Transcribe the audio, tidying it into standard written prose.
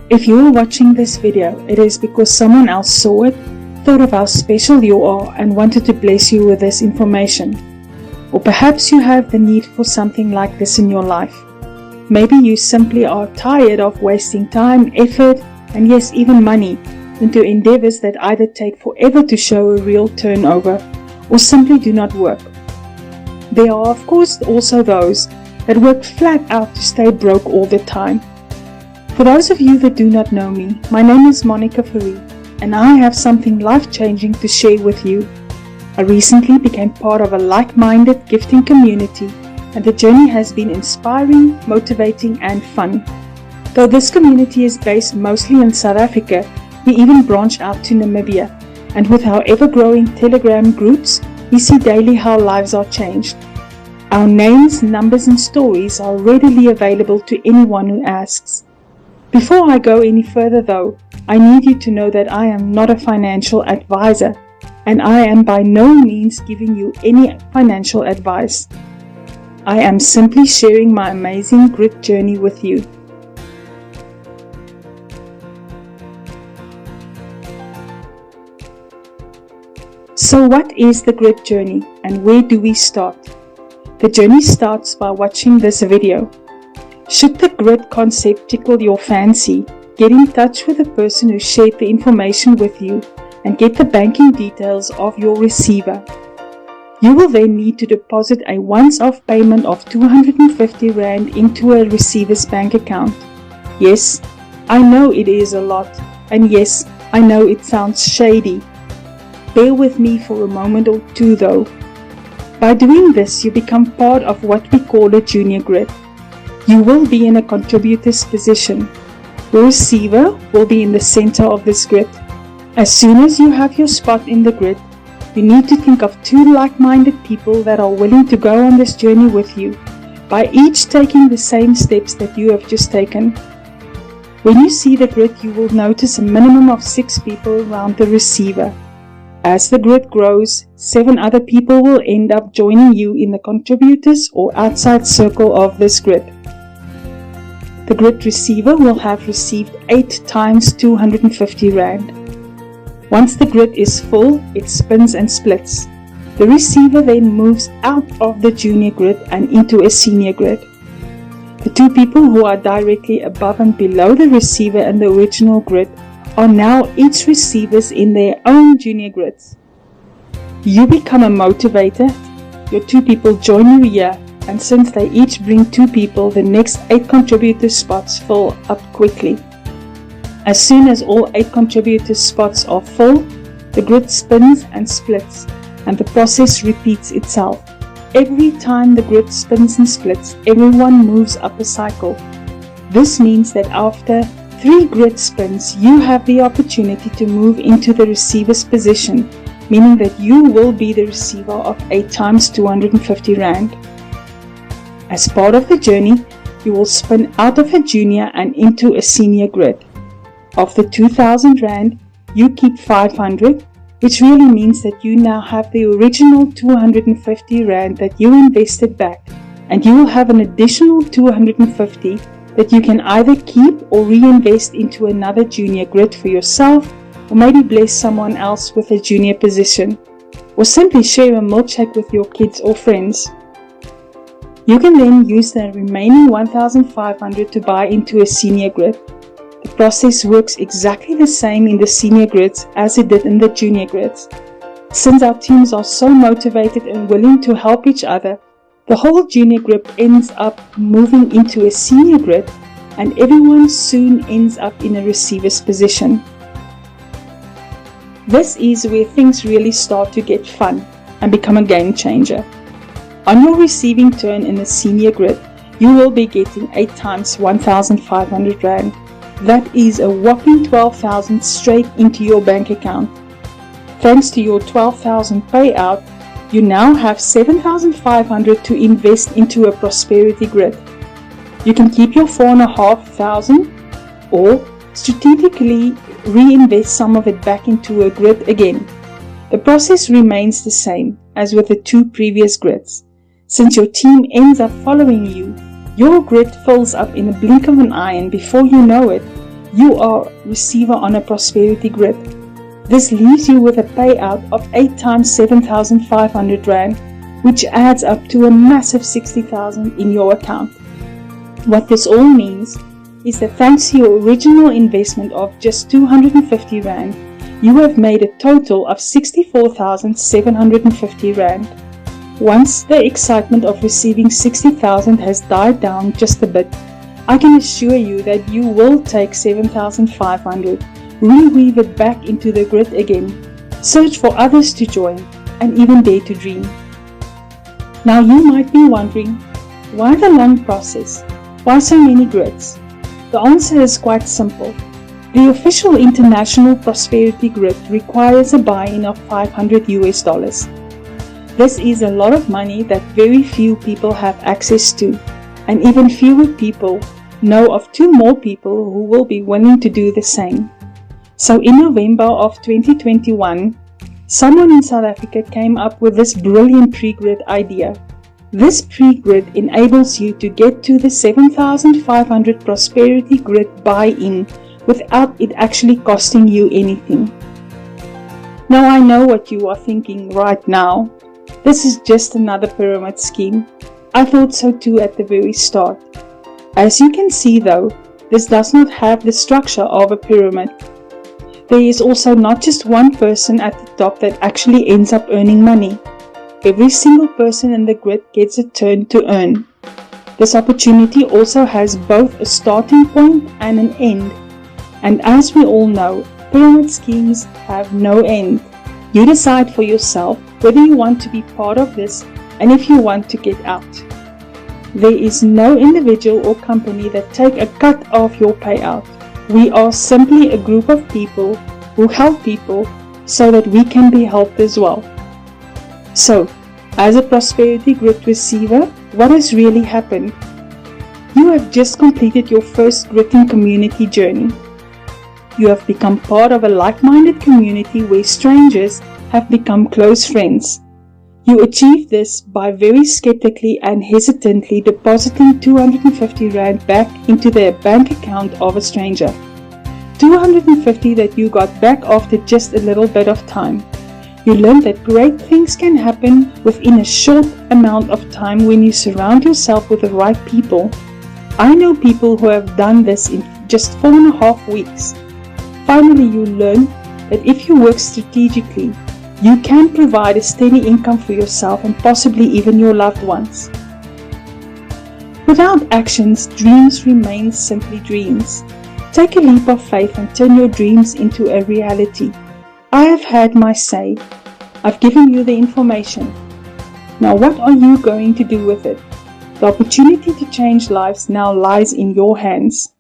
If you are watching this video, it is because someone else saw it, thought of how special you are, and wanted to bless you with this information. Or perhaps you have the need for something like this in your life. Maybe you simply are tired of wasting time, effort, and yes, even money into endeavors that either take forever to show a real turnover or simply do not work. There are of course also those that work flat out to stay broke all the time. For those of you that do not know me, my name is Monica Fourie, and I have something life-changing to share with you. I recently became part of a like-minded gifting community, and the journey has been inspiring, motivating, and fun. Though this community is based mostly in South Africa, we even branch out to Namibia, and with our ever-growing Telegram groups, we see daily how lives are changed. Our names, numbers, and stories are readily available to anyone who asks. Before I go any further though, I need you to know that I am not a financial advisor, and I am by no means giving you any financial advice. I am simply sharing my amazing grit journey with you. So what is the grit journey and where do we start? The journey starts by watching this video. Should the grit concept tickle your fancy, get in touch with the person who shared the information with you and get the banking details of your receiver. You will then need to deposit a once-off payment of 250 Rand into a receiver's bank account. Yes, I know it is a lot, and yes, I know it sounds shady. Bear with me for a moment or two though. By doing this, you become part of what we call a junior grit. You will be in a contributor's position. Your receiver will be in the center of this grit. As soon as you have your spot in the grit, you need to think of two like-minded people that are willing to go on this journey with you, by each taking the same steps that you have just taken. When you see the grit, you will notice a minimum of 6 people around the receiver. As the grit grows, 7 other people will end up joining you in the contributors or outside circle of this grit. The grit receiver will have received 8 times 250 Rand. Once the grit is full, it spins and splits. The receiver then moves out of the junior grit and into a senior grit. The 2 people who are directly above and below the receiver and the original grit are now each receivers in their own junior grits. You become a motivator, your 2 people join you here, and since they each bring 2 people, the next 8 contributor spots fill up quickly. As soon as all 8 contributor spots are full, the grit spins and splits, and the process repeats itself. Every time the grit spins and splits, everyone moves up a cycle. This means that after 3 grit spins, you have the opportunity to move into the receiver's position, meaning that you will be the receiver of 8 times 250 Rand. As part of the journey, you will spin out of a junior and into a senior grit. Of the 2,000 Rand, you keep 500, which really means that you now have the original 250 Rand that you invested back, and you will have an additional 250 that you can either keep or reinvest into another junior grit for yourself, or maybe bless someone else with a junior position, or simply share a milkshake with your kids or friends. You can then use the remaining 1,500 to buy into a senior grit. The process works exactly the same in the senior grits as it did in the junior grits. Since our teams are so motivated and willing to help each other, the whole junior grit ends up moving into a senior grit, and everyone soon ends up in a receiver's position. This is where things really start to get fun and become a game changer. On your receiving turn in the senior grit, you will be getting 8 times 1,500 Rand. That is a whopping 12,000 straight into your bank account. Thanks to your 12,000 payout, you now have 7,500 to invest into a prosperity grit. You can keep your 4,500 or strategically reinvest some of it back into a grit again. The process remains the same as with the 2 previous grits. Since your team ends up following you, your grit fills up in a blink of an eye, and before you know it, you are receiver on a prosperity grid. This leaves you with a payout of 8 times 7,500 Rand, which adds up to a massive 60,000 in your account. What this all means is that thanks to your original investment of just 250 Rand, you have made a total of 64,750 Rand. Once the excitement of receiving 60,000 has died down just a bit, I can assure you that you will take 7,500, reweave it back into the grid again, search for others to join, and even dare to dream. Now you might be wondering, why the long process? Why so many grids? The answer is quite simple. The official International Prosperity Grid requires a buy-in of $500. This is a lot of money that very few people have access to, and even fewer people know of 2 more people who will be willing to do the same. So in November of 2021, someone in South Africa came up with this brilliant pre-grid idea. This pre-grid enables you to get to the 7,500 prosperity grid buy-in without it actually costing you anything. Now I know what you are thinking right now. This is just another pyramid scheme. I thought so too at the very start. As you can see though, this does not have the structure of a pyramid. There is also not just one person at the top that actually ends up earning money. Every single person in the grid gets a turn to earn. This opportunity also has both a starting point and an end. And as we all know, pyramid schemes have no end. You decide for yourself whether you want to be part of this and if you want to get out. There is no individual or company that take a cut of your payout. We are simply a group of people who help people so that we can be helped as well. So, as a prosperity grid receiver, what has really happened? You have just completed your first gridding community journey. You have become part of a like-minded community where strangers have become close friends. You achieved this by very skeptically and hesitantly depositing 250 Rand back into the bank account of a stranger. 250 that you got back after just a little bit of time. You learned that great things can happen within a short amount of time when you surround yourself with the right people. I know people who have done this in just 4.5 weeks. Finally, you learn that if you work strategically, you can provide a steady income for yourself and possibly even your loved ones. Without actions, dreams remain simply dreams. Take a leap of faith and turn your dreams into a reality. I have had my say. I've given you the information. Now what are you going to do with it? The opportunity to change lives now lies in your hands.